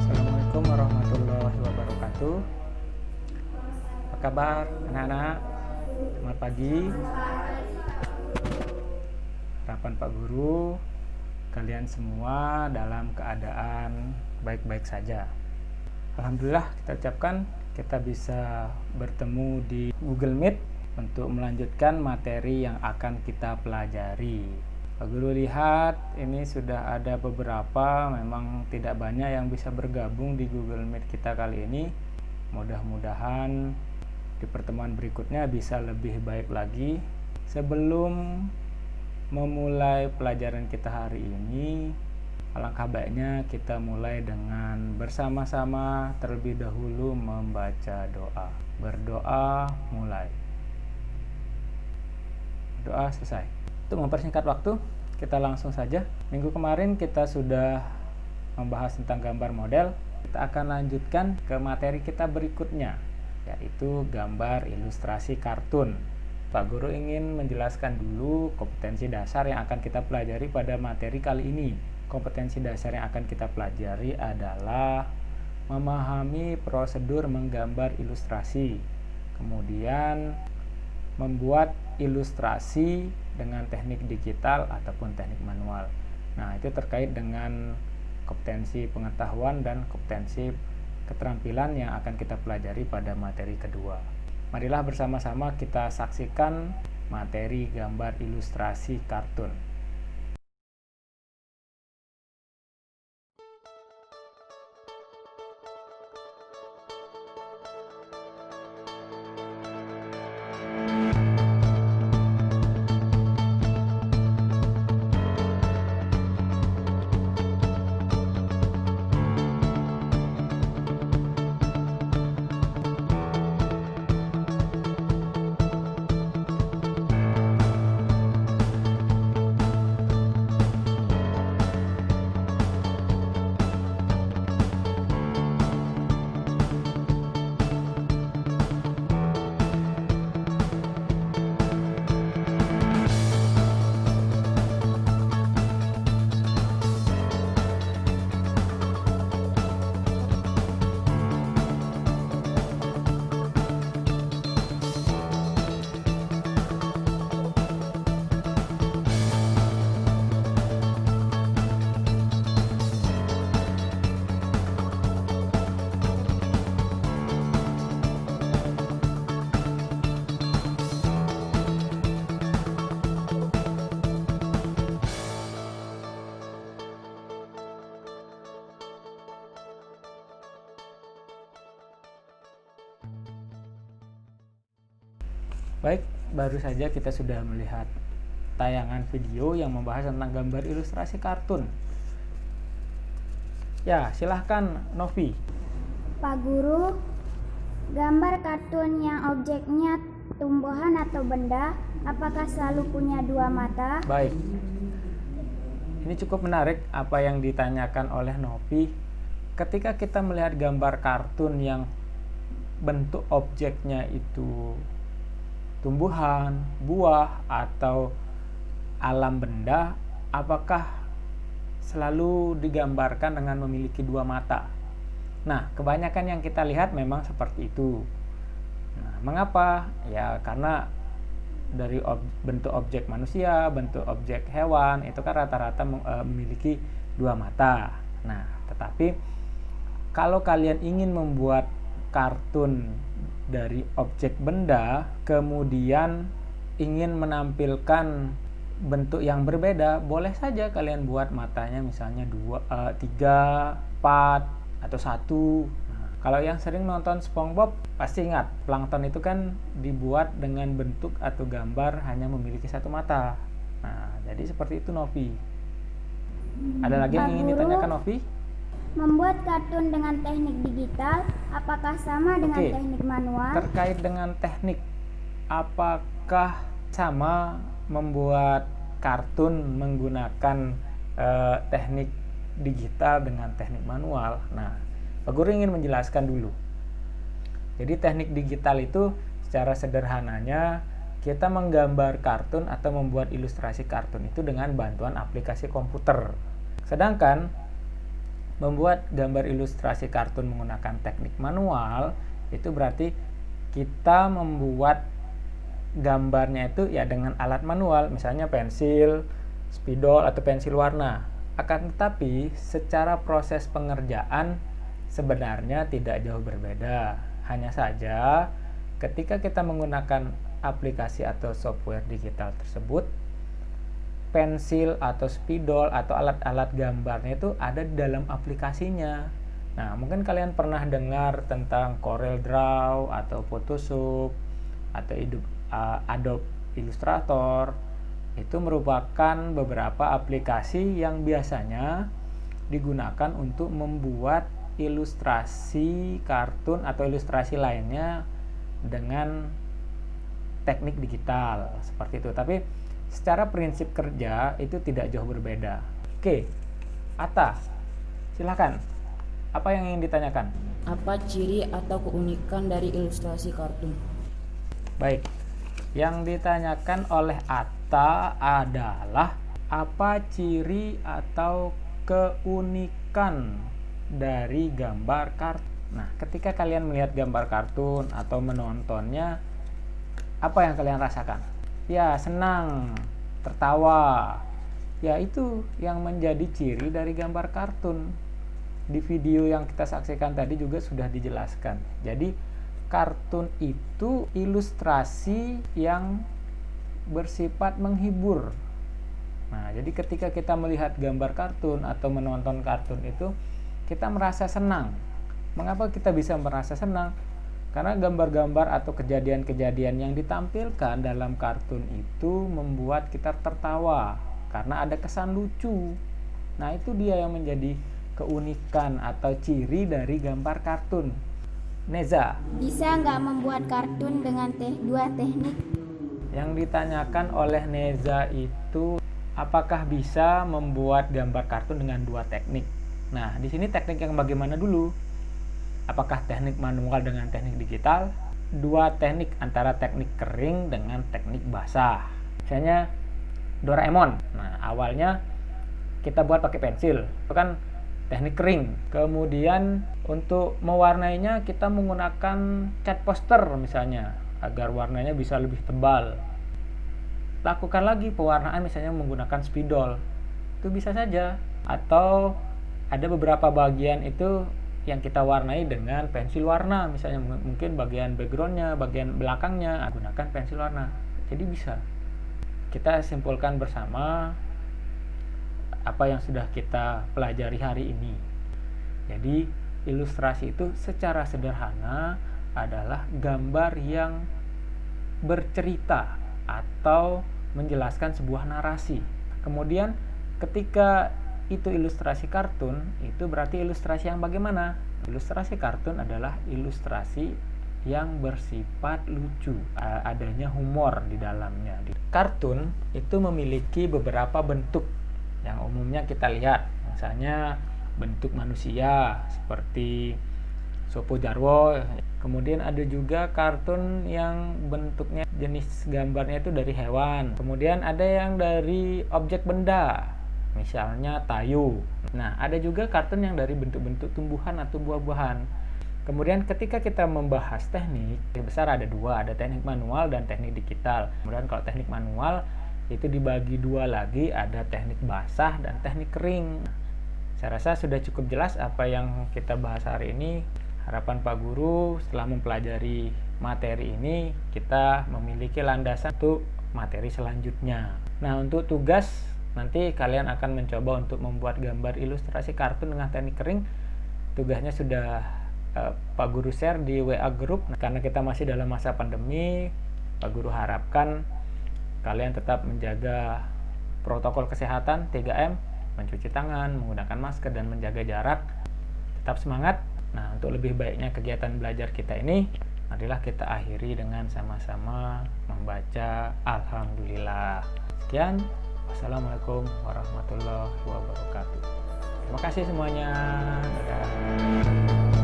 Assalamualaikum warahmatullahi wabarakatuh. Apa kabar anak-anak? Selamat pagi. Harapan Pak Guru, kalian semua dalam keadaan baik-baik saja. Alhamdulillah, kita ucapkan kita bisa bertemu di Google Meet untuk melanjutkan materi yang akan kita pelajari. Pak Guru lihat ini sudah ada beberapa, memang tidak banyak yang bisa bergabung di Google Meet kita kali ini. Mudah-mudahan di pertemuan berikutnya bisa lebih baik lagi. Sebelum memulai pelajaran kita hari ini, alangkah baiknya kita mulai dengan bersama-sama terlebih dahulu membaca doa. Berdoa mulai. Doa selesai. Untuk mempersingkat waktu, kita langsung saja. Minggu kemarin kita sudah membahas tentang gambar model. Kita akan lanjutkan ke materi kita berikutnya, yaitu gambar ilustrasi kartun. Pak Guru ingin menjelaskan dulu kompetensi dasar yang akan kita pelajari pada materi kali ini. Kompetensi dasar yang akan kita pelajari adalah memahami prosedur menggambar ilustrasi, kemudian membuat ilustrasi dengan teknik digital ataupun teknik manual. Nah, itu terkait dengan kompetensi pengetahuan dan kompetensi keterampilan yang akan kita pelajari pada materi kedua. Marilah bersama-sama kita saksikan materi gambar ilustrasi kartun. Baik, baru saja kita sudah melihat tayangan video yang membahas tentang gambar ilustrasi kartun. Ya, silahkan Novi. Pak Guru, gambar kartun yang objeknya tumbuhan atau benda, apakah selalu punya dua mata? Baik, ini cukup menarik apa yang ditanyakan oleh Novi. Ketika kita melihat gambar kartun yang bentuk objeknya itu tumbuhan, buah, atau alam benda, apakah selalu digambarkan dengan memiliki dua mata? Nah, kebanyakan yang kita lihat memang seperti itu. Nah, mengapa? Ya, karena dari bentuk objek manusia, bentuk objek hewan, itu kan rata-rata memiliki dua mata. Nah, tetapi kalau kalian ingin membuat kartun dari objek benda, kemudian ingin menampilkan bentuk yang berbeda, boleh saja kalian buat matanya misalnya 2, 3, 4, atau 1. Nah, kalau yang sering nonton SpongeBob pasti ingat, plankton itu kan dibuat dengan bentuk atau gambar hanya memiliki satu mata. Nah, jadi seperti itu Novi. Ada lagi yang ingin ditanyakan Novi? Membuat kartun dengan teknik digital, apakah sama dengan teknik manual? Terkait dengan teknik, apakah sama membuat kartun menggunakan teknik digital dengan teknik manual? Nah, Pak Guru ingin menjelaskan dulu. Jadi teknik digital itu secara sederhananya kita menggambar kartun atau membuat ilustrasi kartun itu dengan bantuan aplikasi komputer. Sedangkan membuat gambar ilustrasi kartun menggunakan teknik manual itu berarti kita membuat gambarnya itu ya dengan alat manual, misalnya pensil, spidol atau pensil warna. Akan tetapi secara proses pengerjaan sebenarnya tidak jauh berbeda. Hanya saja ketika kita menggunakan aplikasi atau software digital tersebut, pensil atau spidol atau alat-alat gambarnya itu ada di dalam aplikasinya. Nah, mungkin kalian pernah dengar tentang Corel Draw atau Photoshop atau Adobe Illustrator. Itu merupakan beberapa aplikasi yang biasanya digunakan untuk membuat ilustrasi kartun atau ilustrasi lainnya dengan teknik digital seperti itu. Tapi secara prinsip kerja itu tidak jauh berbeda. Oke, Atta, silakan. Apa yang ingin ditanyakan? Apa ciri atau keunikan dari ilustrasi kartun? Baik, yang ditanyakan oleh Atta adalah apa ciri atau keunikan dari gambar kartun. Nah, ketika kalian melihat gambar kartun atau menontonnya, apa yang kalian rasakan? Ya, senang, tertawa. Ya, itu yang menjadi ciri dari gambar kartun. Di video yang kita saksikan tadi juga sudah dijelaskan. Jadi, kartun itu ilustrasi yang bersifat menghibur. Nah, jadi ketika kita melihat gambar kartun atau menonton kartun itu, kita merasa senang. Mengapa kita bisa merasa senang? Karena gambar-gambar atau kejadian-kejadian yang ditampilkan dalam kartun itu membuat kita tertawa karena ada kesan lucu. Nah, itu dia yang menjadi keunikan atau ciri dari gambar kartun. Neza, Bisa nggak membuat kartun dengan dua teknik? yang ditanyakan oleh Neza itu apakah bisa membuat gambar kartun dengan dua teknik? Nah, di sini teknik yang bagaimana dulu? Apakah teknik manual dengan teknik digital? Dua teknik antara teknik kering dengan teknik basah. Misalnya Doraemon. Nah, awalnya kita buat pakai pensil. Itu kan teknik kering. Kemudian untuk mewarnainya kita menggunakan cat poster misalnya agar warnanya bisa lebih tebal. Lakukan lagi pewarnaan misalnya menggunakan spidol. Itu bisa saja. Atau ada beberapa bagian itu yang kita warnai dengan pensil warna, misalnya mungkin bagian backgroundnya, bagian belakangnya gunakan pensil warna. Jadi bisa. Kita simpulkan bersama apa yang sudah kita pelajari hari ini. Jadi ilustrasi itu secara sederhana adalah gambar yang bercerita atau menjelaskan sebuah narasi. Kemudian ketika itu ilustrasi kartun, itu berarti ilustrasi yang bagaimana? Ilustrasi kartun adalah ilustrasi yang bersifat lucu, adanya humor di dalamnya. Kartun itu memiliki beberapa bentuk yang umumnya kita lihat, misalnya bentuk manusia seperti Sopo Jarwo. Kemudian ada juga kartun yang bentuknya jenis gambarnya itu dari hewan. Kemudian ada yang dari objek benda, misalnya tayu. Nah, ada juga kartun yang dari bentuk-bentuk tumbuhan atau buah-buahan. Kemudian ketika kita membahas teknik, besar ada dua, ada teknik manual dan teknik digital. Kemudian kalau teknik manual itu dibagi dua lagi, ada teknik basah dan teknik kering. Saya rasa sudah cukup jelas apa yang kita bahas hari ini. Harapan Pak Guru setelah mempelajari materi ini, kita memiliki landasan untuk materi selanjutnya. Nah, untuk tugas nanti kalian akan mencoba untuk membuat gambar ilustrasi kartun dengan teknik kering. Tugasnya sudah Pak Guru share di WA Group. Karena kita masih dalam masa pandemi, Pak Guru harapkan kalian tetap menjaga protokol kesehatan 3M, mencuci tangan, menggunakan masker, dan menjaga jarak. Tetap semangat. Nah, untuk lebih baiknya kegiatan belajar kita ini, marilah kita akhiri dengan sama-sama membaca Alhamdulillah. Sekian. Wassalamualaikum warahmatullahi wabarakatuh. Terima kasih semuanya. Dadah.